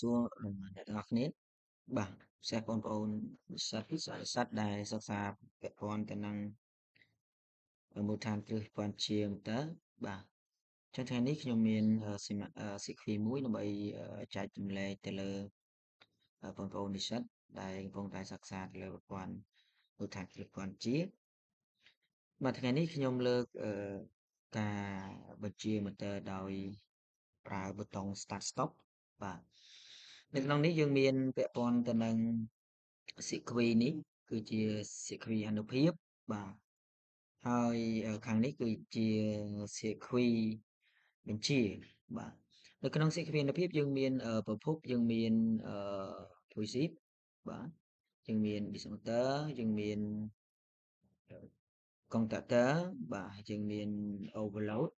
សួរអ្នកទាំងអស់គ្នាបាទពិសេសបងប្អូននិស្សិតដែលសិក្សាពាក់ព័ន្ធទៅនឹងមូលដ្ឋានគ្រឹះព័ន្ធជាមតើបាទចឹងថ្ងៃនេះខ្ញុំមានសៀគ្វីមួយដើម្បីចែកចម្លែកទៅលើបងប្អូននិស្សិតដែលកំពុងតែសិក្សាទៅលើប្រព័ន្ធមូលដ្ឋានគ្រឹះព័ន្ធជាបាទថ្ងៃនេះខ្ញុំលើកការបញ្ជាមតើដោយប្រើប៊ូតុង Start Stop បាទនៅក្នុងនេះយើងមានពាក់ព័ន្ធទៅនឹងសៀគ្វីនេះគឺជាសៀគ្វីអានុភាពបាទហើយខាងនេះគឺជាសៀគ្វីបញ្ជាបាទនៅក្នុងសៀគ្វីអានុភាពយើងមានប្រភពយើងមានPoisip បាទយើងមាន Discounter យើងមាន Contactor បាទយើងមាន Overload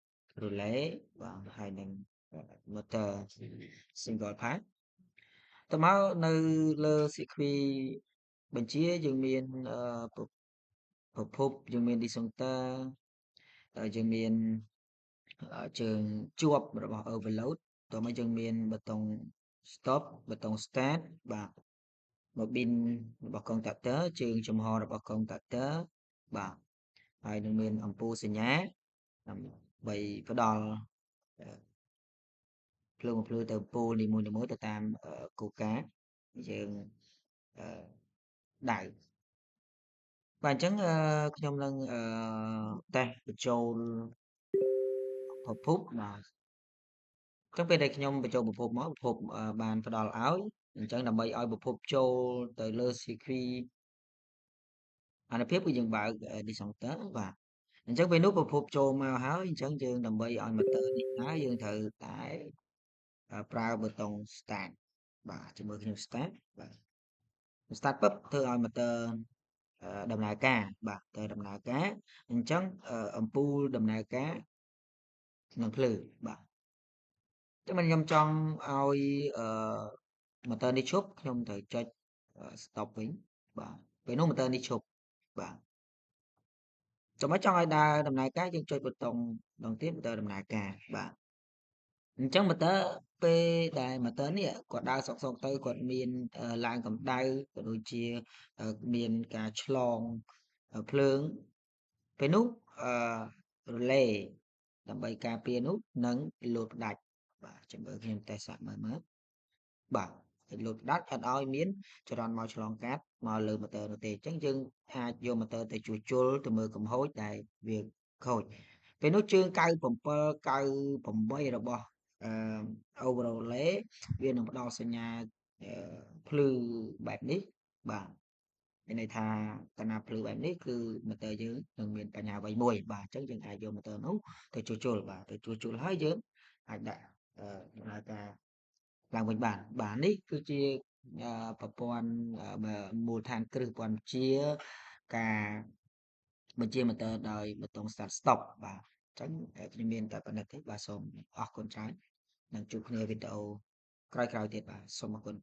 Relay បាទហើយនឹង Motor Single Path តើមកនៅលើសៀគ្វីបញ្ជាយើងមានប្រភពយើងមាន Discounter យើងមានជើងជាប់របស់ overload តោះមកយើងមានប៊ូតុង stop ប៊ូតុង start បាទbobin របស់ contactor ជើងចំហរបស់ contactor បាទហើយនឹងមានអំពូលសញ្ញាដើម្បីផ្ដល់ភ្លើងបំភ្លឺទៅអំពូលនីមួយៗទៅតាមគោលការណ៍យើងដៅបាទអញ្ចឹងខ្ញុំនឹងតេស្តបញ្ចូលប្រភពបាទចឹងពេលដែលខ្ញុំបញ្ចូលប្រភពមកប្រភពបានផ្ដល់ឲ្យអញ្ចឹងដើម្បីឲ្យប្រភពចូលទៅលើ CQ អានុភាពគឺយើងបើក discounter បាទអញ្ចឹងពេលនោះប្រភពចូលមកហើយអញ្ចឹងយើងដើម្បីឲ្យ motor នេះដើរយើងត្រូវតែប្រើប៊ូតុង start បាទជាមួយខ្ញុំ start បាទ start ពឹបធ្វើឲ្យ motor ដំណើរការបាទទៅដំណើរការអញ្ចឹងអំពូលដំណើរការនឹងភ្លើបាទចឹងខ្ញុំចង់ឲ្យmotor នេះឈប់ខ្ញុំត្រូវចុច stop វិញបាទពេលនោះ motor នេះឈប់បាទចាំមិនចង់ឲ្យដើរដំណើរការយើងចុចប៊ូតុងដងទៀត motor ដំណើរការបាទអញ្ចឹង motor ពេលដែល motor នេះគាត់ដើរសុកទៅគាត់មានឡើងកម្ដៅក៏ដូចជាមានការឆ្លងភ្លើងពេលនោះrelay ដើម្បីការពារនោះនឹងលោតផ្ដាច់បាទចាំមើលខ្ញុំតេស្តសាកមើលបាទលោតផ្ដាច់អត់ឲ្យមានចរន្តមកឆ្លងកាត់មកលើ motor នោះទេអញ្ចឹងយើងអាចយក motor ទៅជួសជុលទៅមើលកំហូចដែលវាខូចពេលនោះជើង97 98របស់overlay វានឹងផ្ដល់សញ្ញាភ្លឺបែបនេះបាទមានន័យថាកាលណាភ្លឺបែបនេះគឺ motor យើងនឹងមានបញ្ហាអ្វីមួយបាទអញ្ចឹងយើងអាចយក motor នោះទៅជួសជុលបាទទៅជួសជុលហើយយើងអាចដាក់ដំណើរការឡើងវិញបានបាទនេះគឺជាប្រព័ន្ធមូលដ្ឋានគ្រឹះព័ន្ធជាការបញ្ជា motor ដោយប៊ូតុង start stop បាទអញ្ចឹងខ្ញុំមានតែប៉ុណ្្នេះទេបាទសូមអរគុណច្រើននឹងជួបគ្នាវីដេអូក្រោយៗទៀតបាទសូមអរគុណ